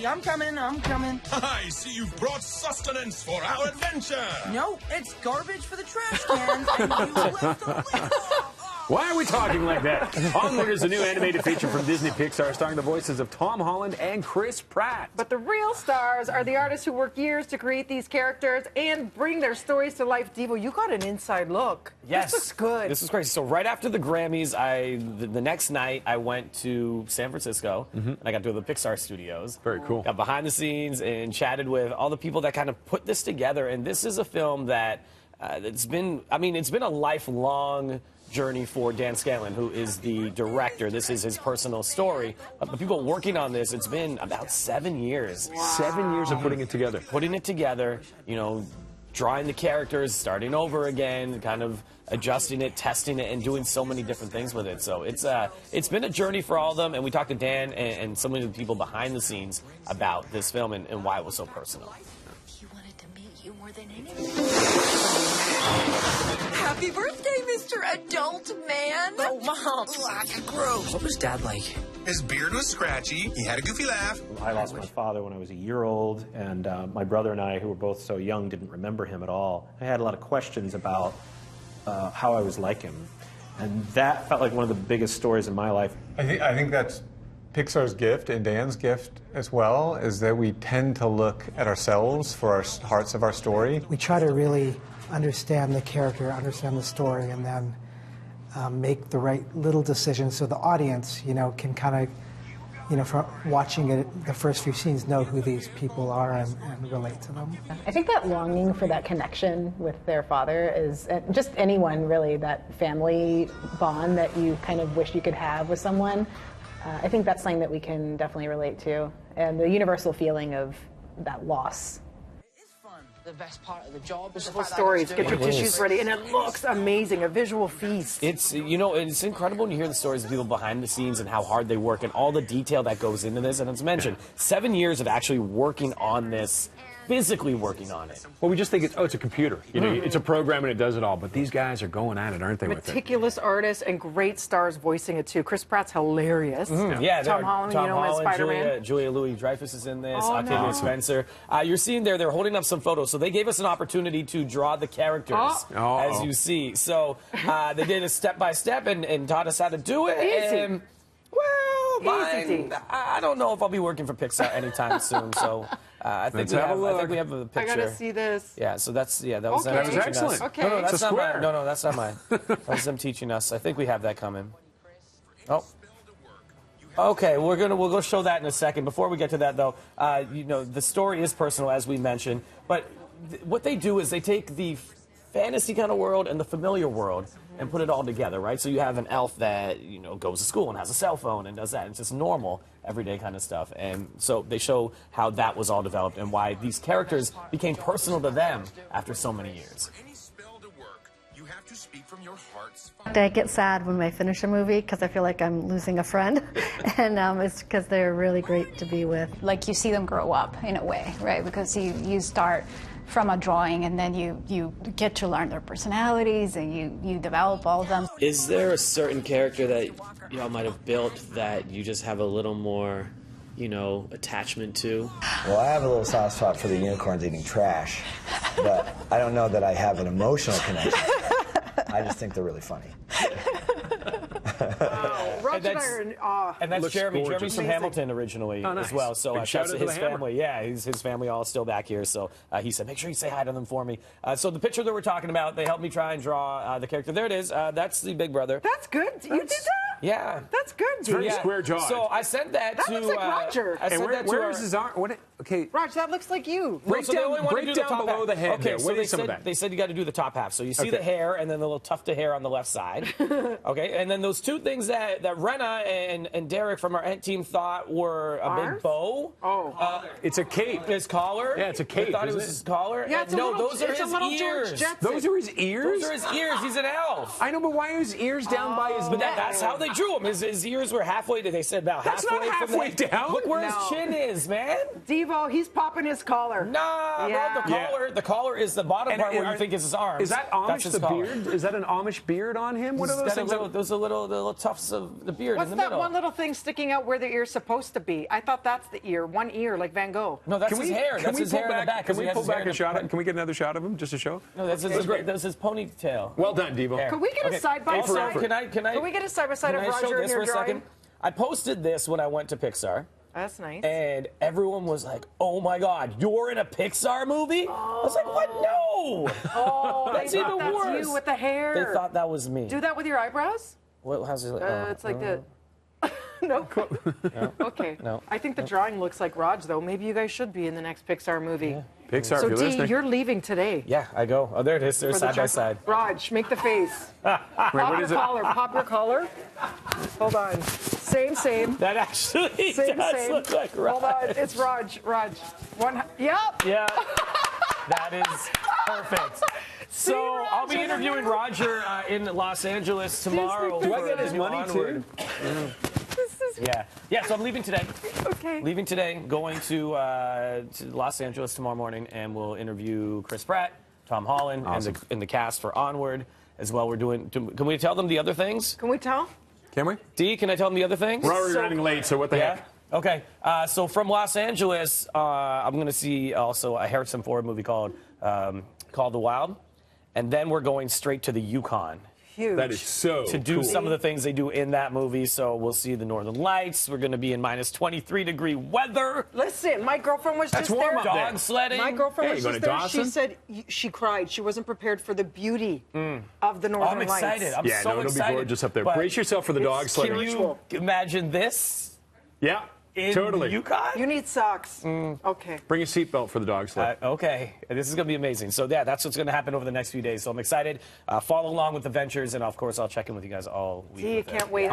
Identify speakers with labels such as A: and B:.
A: I'm coming, I'm coming.
B: I see you've brought sustenance for our adventure.
A: No, it's garbage for the trash cans, and you left the lid off.
C: Why are we talking like that? Onward is a new animated feature from Disney Pixar starring the voices of Tom Holland and Chris Pratt.
D: But the real stars are the artists who work years to create these characters and bring their stories to life. Devo, you got an inside look.
E: Yes.
D: This looks good.
E: This is crazy. So right after the Grammys, the next night, I went to San Francisco, and I got to the Pixar studios.
C: Very cool.
E: Got behind the scenes and chatted with all the people that kind of put this together. And this is a film that it's been a lifelong journey for Dan Scanlon, who is the director. This is his personal story. The people working on this, it's been about 7 years.
C: Wow. 7 years of putting it together.
E: Putting it together, you know, drawing the characters, starting over again, kind of adjusting it, testing it, and doing so many different things with it. So it's been a journey for all of them, and we talked to Dan and some of the people behind the scenes about this film and why it was so personal.
F: He wanted to meet you more than anything. Happy birthday, Mr. Adult Man.
A: Oh, Mom. Gross.
G: What was Dad like?
B: His beard was scratchy. He had a goofy laugh.
H: I lost my father when I was a year old, and my brother and I, who were both so young, didn't remember him at all. I had a lot of questions about how I was like him, and that felt like one of the biggest stories in my life.
I: I think that's Pixar's gift and Dan's gift as well, is that we tend to look at ourselves for our hearts of our story.
J: We try to really understand the character, understand the story, and then make the right little decisions so the audience, you know, can kind of, you know, from watching it, the first few scenes, know who these people are and relate to them.
K: I think that longing for that connection with their father is, just anyone really, that family bond that you kind of wish you could have with someone. I think that's something that we can definitely relate to, and the universal feeling of that loss.
A: The best part of the job is
D: Beautiful stories. Get your tissues ready, and it looks amazing. A visual feast.
E: It's, you know, it's incredible when you hear the stories of people behind the scenes and how hard they work and all the detail that goes into this. And as mentioned, 7 years of actually working on this, physically working on it.
C: Well, we just think it's a computer. You know, it's a program and it does it all. But these guys are going at it, aren't they?
D: Meticulous artists and great stars voicing it too. Chris Pratt's hilarious.
E: Yeah,
D: Tom Holland, you know, as Spider-Man.
E: Julia Louis-Dreyfus is in this.
D: Oh,
E: Octavia
D: no.
E: Spencer. You're seeing there, they're holding up some photos. So they gave us an opportunity to draw the characters, as you see. So they did a step-by-step and taught us how to do it.
D: Easy.
E: And, well, I don't know if I'll be working for Pixar anytime soon. So I think we have a picture.
D: I gotta see this.
E: Yeah, so that was them
D: Okay.
E: teaching us.
C: Excellent.
D: Okay.
E: No, that's
C: It's a
E: not
C: square.
E: mine. No, that's not mine. That was them teaching us. I think we have that coming. Oh. Okay, we'll go show that in a second. Before we get to that, though, you know, the story is personal, as we mentioned. But what they do is they take the fantasy kind of world and the familiar world and put it all together, right? So you have an elf that, you know, goes to school and has a cell phone and does that. It's just normal, everyday kind of stuff. And so they show how that was all developed and why these characters became personal to them after so many years.
L: I get sad when I finish a movie because I feel like I'm losing a friend, and it's because they're really great to be with.
M: Like you see them grow up in a way, right? Because you start from a drawing and then you get to learn their personalities and you develop all of them.
N: Is there a certain character that y'all might have built that you just have a little more, you know, attachment to?
O: Well, I have a little soft spot for the unicorns eating trash, but I don't know that I have an emotional connection. I just think they're really funny.
D: Roger and I are in awe.
E: And that's
C: Looks
E: Jeremy.
C: gorgeous.
E: Jeremy's from
D: Amazing.
E: Hamilton originally
C: nice.
E: as well. So
C: Big shout
E: shouts
C: out
E: to
C: to
E: his
C: the Hammer.
E: family. Yeah, his family all still back here. So he said, make sure you say hi to them for me. So the picture that we're talking about, they helped me try and draw the character. There it is. That's the big brother.
D: That's good. You did that?
E: Yeah.
D: That's good, dude.
C: Very square jawed.
E: So I sent that to...
D: looks like Roger.
E: I sent
C: And
E: that to
C: where
E: our-
C: is his arm? Okay.
D: Roger, that looks like you.
C: Break
E: so they only
C: down,
E: wanted to
C: break
E: do
C: down
E: the top
C: below
E: half.
C: the head
E: Okay,
C: there.
E: so
C: What
E: they
C: is some
E: said,
C: of that?
E: they said you got to do the top half. So you see
C: Okay.
E: the hair and then the little tuft of hair on the left side. Okay, and then those two things that Renna and Derek from our team thought were a big bow.
D: Oh.
C: It's a cape.
E: His collar.
C: Yeah, it's a cape,
E: They thought it
C: isn't
E: was
C: it?
E: his collar.
D: Yeah, it's a
E: no,
D: little,
E: those are
D: it's
E: his
D: a little
E: ears.
D: George Jetson.
C: Those are his ears?
E: Those are his ears. He's an elf.
C: I know, but why are his ears down by his
E: But
C: neck?
E: that's how they drew him. His ears were halfway. They said about
C: That's
E: halfway.
C: not halfway
E: from the,
C: down.
E: Look where
D: No.
E: his chin is, man.
D: Devo, he's popping his collar.
E: Nah,
D: Yeah.
E: bro, the collar is the bottom part where you think is his arms.
C: Is that
E: That's
C: Amish,
E: his
C: the
E: collar.
C: beard? Is that an Amish beard on him? What are
E: He's
C: those
E: got
C: things?
E: those are the little tufts of the beard
D: What's
E: in the
D: that
E: middle.
D: one little thing sticking out where the ear's supposed to be? I thought that's the ear. One ear, like Van Gogh.
E: No, that's his hair. That's his hair in the back.
C: Can
E: 'cause
C: we
E: he has
C: pull
E: his hair
C: back
E: in
C: a
E: the
C: shot?
E: back.
C: Can we get another shot of him just to show?
E: No, that's his ponytail.
C: Well done, Devo.
E: Hair.
D: Can we get a side by
E: Also,
D: side?
E: Can
D: we get a side by side
E: can
D: of
E: I show
D: Roger
E: this
D: and your
E: for a
D: drawing?
E: second? I posted this when I went to Pixar.
D: That's nice.
E: And everyone was like, "Oh my God, you're in a Pixar movie?" I was like, "What? No!"
D: Oh,
E: That's
D: they
E: even
D: thought
E: worse.
D: that's you with the hair.
E: They thought that was me.
D: Do that with your eyebrows?
E: How's it?
D: It's like the. No. Okay.
E: No.
D: I think the drawing looks like Raj, though. Maybe you guys should be in the next Pixar movie.
E: Yeah.
C: Pixar,
D: So,
C: if you're
D: Dee,
C: listening.
D: you're leaving today.
E: Yeah, I go. Oh, there it is. They're
D: for the
E: side by
D: jump-
E: side.
D: Raj, make the face. Pop
C: what
D: your
C: is it?
D: collar. Pop your collar. Hold on. Same.
E: That actually does look like Raj.
D: Hold on. It's Raj. One. Yep.
E: Yeah. That is perfect. So I'll be interviewing Roger in Los Angeles tomorrow.
C: Do I
E: for
C: get his
E: the new
C: money
E: Onward. Yeah. So I'm leaving today.
D: Okay.
E: Leaving today, going to Los Angeles tomorrow morning, and we'll interview Chris Pratt, Tom Holland, and the cast for Onward as well. We're doing. Can we tell them the other things?
D: Can we tell?
C: Can we?
E: Dee, can I tell them the other things?
C: We're already running late, so what the heck?
E: Okay. So from Los Angeles, I'm going to see also a Harrison Ford movie called The Wild, and then we're going straight to the Yukon.
D: Huge.
C: That is so
E: to do
C: cool.
E: some of the things they do in that movie. So we'll see the Northern Lights. We're going to be in minus 23-degree weather.
D: Listen, my girlfriend was
E: That's
D: just
E: warm
D: there.
E: up there. Dog sledding.
D: My girlfriend
C: Hey,
D: was
C: you
D: just
C: going
D: there.
C: to
D: She
C: Dawson?
D: said she cried. She wasn't prepared for the beauty of the Northern
E: I'm
D: Lights.
E: excited. I'm
C: Yeah,
E: so
C: no, it'll
E: excited.
C: be gorgeous up there.
E: But
C: Brace yourself for the dog sledding.
E: Can you imagine this?
C: Yeah,
E: in
C: totally.
E: Yukon?
D: You need socks. Okay.
C: Bring a seatbelt for the dog sled.
E: Okay, this is going to be amazing. So, yeah, that's what's going to happen over the next few days. So I'm excited. Follow along with the ventures, and, of course, I'll check in with you guys all week.
D: See, you can't wait.